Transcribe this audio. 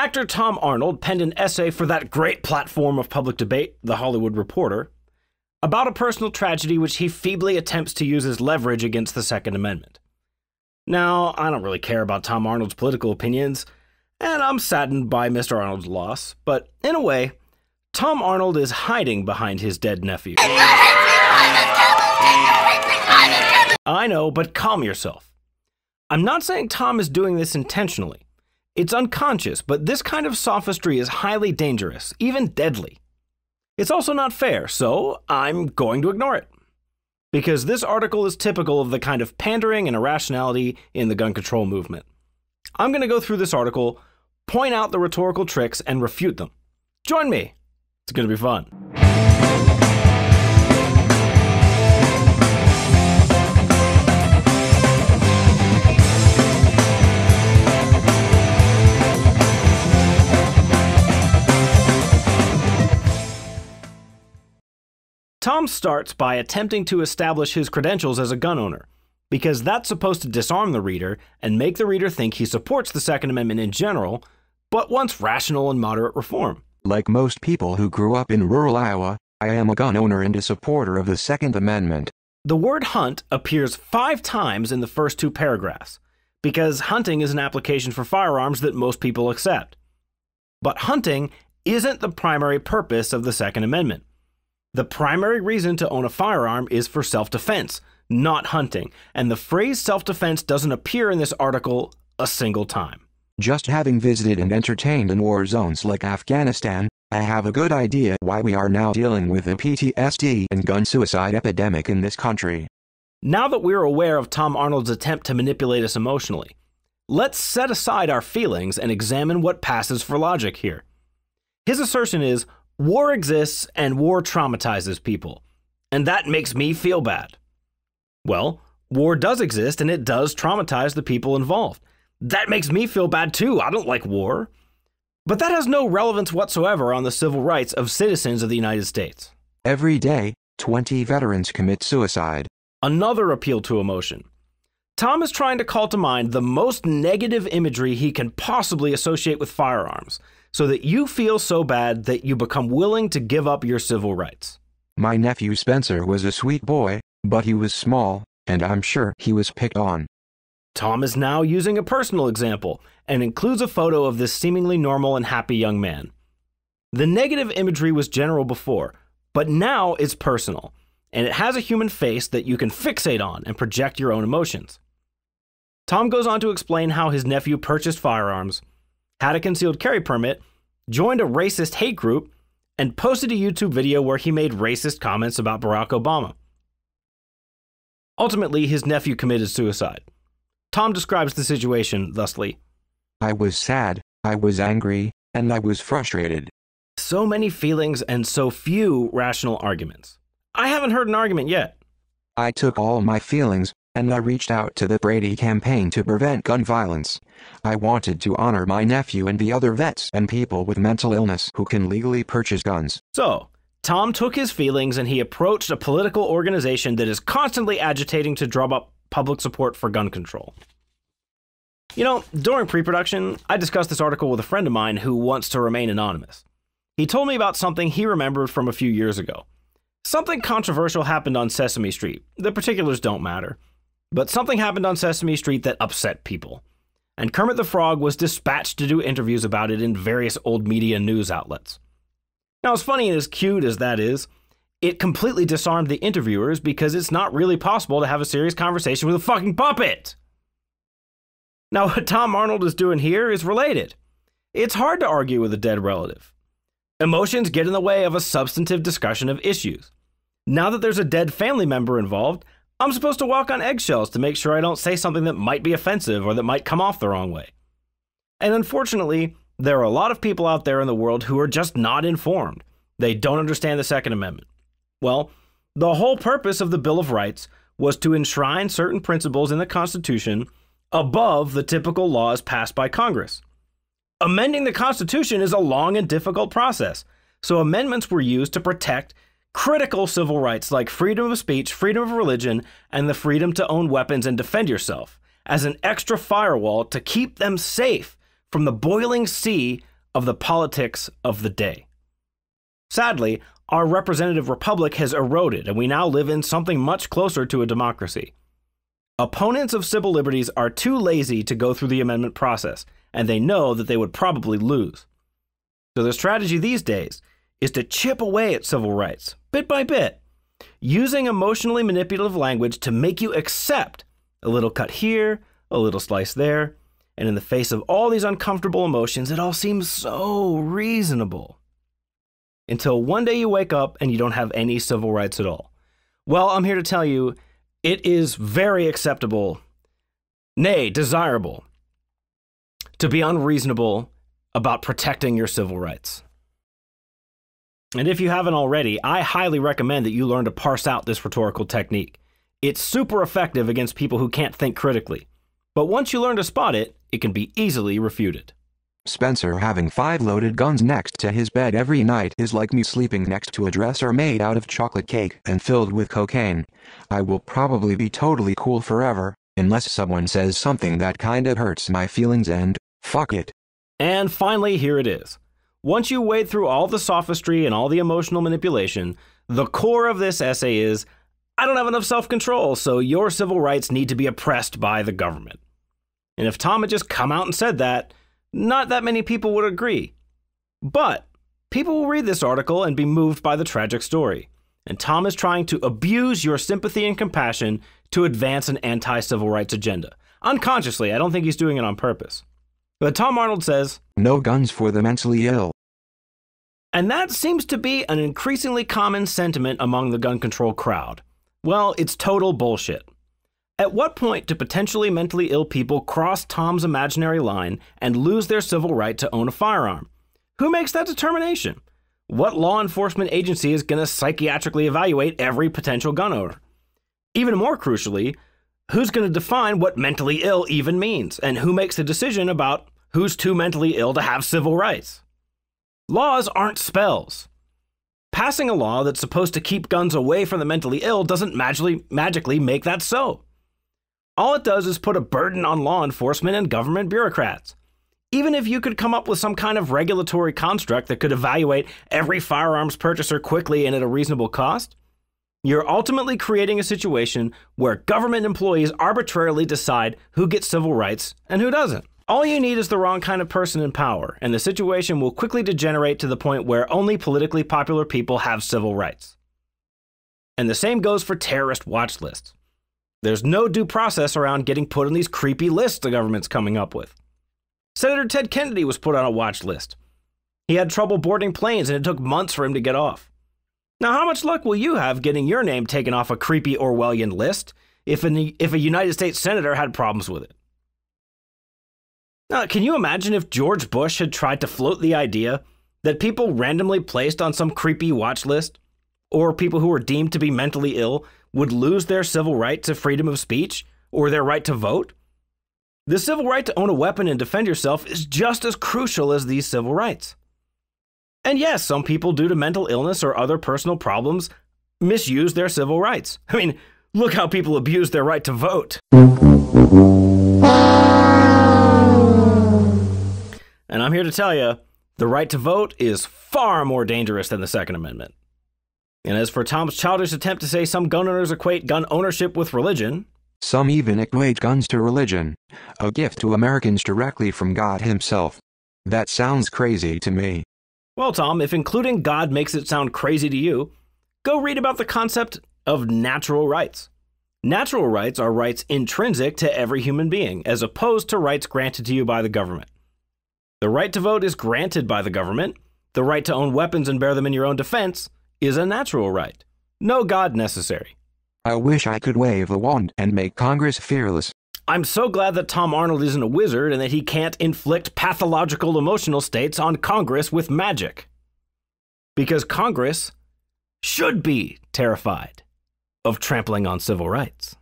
Actor Tom Arnold penned an essay for that great platform of public debate, The Hollywood Reporter, about a personal tragedy which he feebly attempts to use as leverage against the Second Amendment. Now, I don't really care about Tom Arnold's political opinions, and I'm saddened by Mr. Arnold's loss, but in a way, Tom Arnold is hiding behind his dead nephew. I know, but calm yourself. I'm not saying Tom is doing this intentionally. It's unconscious, but this kind of sophistry is highly dangerous, even deadly. It's also not fair, so I'm going to ignore it. Because this article is typical of the kind of pandering and irrationality in the gun control movement. I'm going to go through this article, point out the rhetorical tricks, and refute them. Join me. It's going to be fun. Tom starts by attempting to establish his credentials as a gun owner, because that's supposed to disarm the reader and make the reader think he supports the Second Amendment in general, but wants rational and moderate reform. Like most people who grew up in rural Iowa, I am a gun owner and a supporter of the Second Amendment. The word hunt appears 5 times in the first 2 paragraphs, because hunting is an application for firearms that most people accept. But hunting isn't the primary purpose of the Second Amendment. The primary reason to own a firearm is for self-defense, not hunting, and the phrase self-defense doesn't appear in this article a single time. Just having visited and entertained in war zones like Afghanistan, I have a good idea why we are now dealing with a PTSD and gun suicide epidemic in this country. Now that we're aware of Tom Arnold's attempt to manipulate us emotionally, let's set aside our feelings and examine what passes for logic here. His assertion is, war exists and war traumatizes people, and that makes me feel bad. Well, war does exist and it does traumatize the people involved. That makes me feel bad too. I don't like war. But that has no relevance whatsoever on the civil rights of citizens of the United States. Every day, 20 veterans commit suicide. Another appeal to emotion. Tom is trying to call to mind the most negative imagery he can possibly associate with firearms, so that you feel so bad that you become willing to give up your civil rights. My nephew Spencer was a sweet boy, but he was small, and I'm sure he was picked on. Tom is now using a personal example, and includes a photo of this seemingly normal and happy young man. The negative imagery was general before, but now it's personal, and it has a human face that you can fixate on and project your own emotions. Tom goes on to explain how his nephew purchased firearms, had a concealed carry permit, joined a racist hate group, and posted a YouTube video where he made racist comments about Barack Obama. Ultimately, his nephew committed suicide. Tom describes the situation thusly. I was sad, I was angry, and I was frustrated. So many feelings and so few rational arguments. I haven't heard an argument yet. I took all my feelings, and I reached out to the Brady campaign to prevent gun violence. I wanted to honor my nephew and the other vets and people with mental illness who can legally purchase guns. So, Tom took his feelings and he approached a political organization that is constantly agitating to drum up public support for gun control. You know, during pre-production, I discussed this article with a friend of mine who wants to remain anonymous. He told me about something he remembered from a few years ago. Something controversial happened on Sesame Street. The particulars don't matter. But something happened on Sesame Street that upset people. And Kermit the Frog was dispatched to do interviews about it in various old media news outlets. Now, as funny and as cute as that is, it completely disarmed the interviewers because it's not really possible to have a serious conversation with a fucking puppet. Now, what Tom Arnold is doing here is related. It's hard to argue with a dead relative. Emotions get in the way of a substantive discussion of issues. Now that there's a dead family member involved, I'm supposed to walk on eggshells to make sure I don't say something that might be offensive or that might come off the wrong way. And unfortunately, there are a lot of people out there in the world who are just not informed. They don't understand the Second Amendment. Well, the whole purpose of the Bill of Rights was to enshrine certain principles in the Constitution above the typical laws passed by Congress. Amending the Constitution is a long and difficult process, so amendments were used to protect critical civil rights like freedom of speech, freedom of religion, and the freedom to own weapons and defend yourself, as an extra firewall to keep them safe from the boiling sea of the politics of the day. Sadly, our representative republic has eroded, and we now live in something much closer to a democracy. Opponents of civil liberties are too lazy to go through the amendment process, and they know that they would probably lose. So the strategy these days is to chip away at civil rights, bit by bit, using emotionally manipulative language to make you accept a little cut here, a little slice there, and in the face of all these uncomfortable emotions, it all seems so reasonable. Until one day you wake up and you don't have any civil rights at all. Well, I'm here to tell you, it is very acceptable, nay, desirable, to be unreasonable about protecting your civil rights. And if you haven't already, I highly recommend that you learn to parse out this rhetorical technique. It's super effective against people who can't think critically. But once you learn to spot it, it can be easily refuted. Spencer having 5 loaded guns next to his bed every night is like me sleeping next to a dresser made out of chocolate cake and filled with cocaine. I will probably be totally cool forever, unless someone says something that kinda hurts my feelings and, fuck it. And finally, here it is. Once you wade through all the sophistry and all the emotional manipulation, the core of this essay is, I don't have enough self-control, so your civil rights need to be oppressed by the government. And if Tom had just come out and said that, not that many people would agree. But people will read this article and be moved by the tragic story. And Tom is trying to abuse your sympathy and compassion to advance an anti-civil rights agenda. Unconsciously, I don't think he's doing it on purpose. But Tom Arnold says, no guns for the mentally ill. And that seems to be an increasingly common sentiment among the gun control crowd. Well, it's total bullshit. At what point do potentially mentally ill people cross Tom's imaginary line and lose their civil right to own a firearm? Who makes that determination? What law enforcement agency is going to psychiatrically evaluate every potential gun owner? Even more crucially, who's going to define what mentally ill even means? And who makes the decision about who's too mentally ill to have civil rights? Laws aren't spells. Passing a law that's supposed to keep guns away from the mentally ill doesn't magically make that so. All it does is put a burden on law enforcement and government bureaucrats. Even if you could come up with some kind of regulatory construct that could evaluate every firearms purchaser quickly and at a reasonable cost, you're ultimately creating a situation where government employees arbitrarily decide who gets civil rights and who doesn't. All you need is the wrong kind of person in power, and the situation will quickly degenerate to the point where only politically popular people have civil rights. And the same goes for terrorist watch lists. There's no due process around getting put on these creepy lists the government's coming up with. Senator Ted Kennedy was put on a watch list. He had trouble boarding planes and it took months for him to get off. Now, how much luck will you have getting your name taken off a creepy Orwellian list if a United States senator had problems with it? Now, can you imagine if George Bush had tried to float the idea that people randomly placed on some creepy watch list, or people who were deemed to be mentally ill, would lose their civil right to freedom of speech or their right to vote? The civil right to own a weapon and defend yourself is just as crucial as these civil rights. And yes, some people, due to mental illness or other personal problems, misuse their civil rights. I mean, look how people abuse their right to vote. And I'm here to tell you, the right to vote is far more dangerous than the Second Amendment. And as for Tom's childish attempt to say some gun owners equate gun ownership with religion, some even equate guns to religion, a gift to Americans directly from God himself. That sounds crazy to me. Well, Tom, if including God makes it sound crazy to you, go read about the concept of natural rights. Natural rights are rights intrinsic to every human being, as opposed to rights granted to you by the government. The right to vote is granted by the government. The right to own weapons and bear them in your own defense is a natural right. No God necessary. I wish I could wave a wand and make Congress fearless. I'm so glad that Tom Arnold isn't a wizard and that he can't inflict pathological emotional states on Congress with magic. Because Congress should be terrified of trampling on civil rights.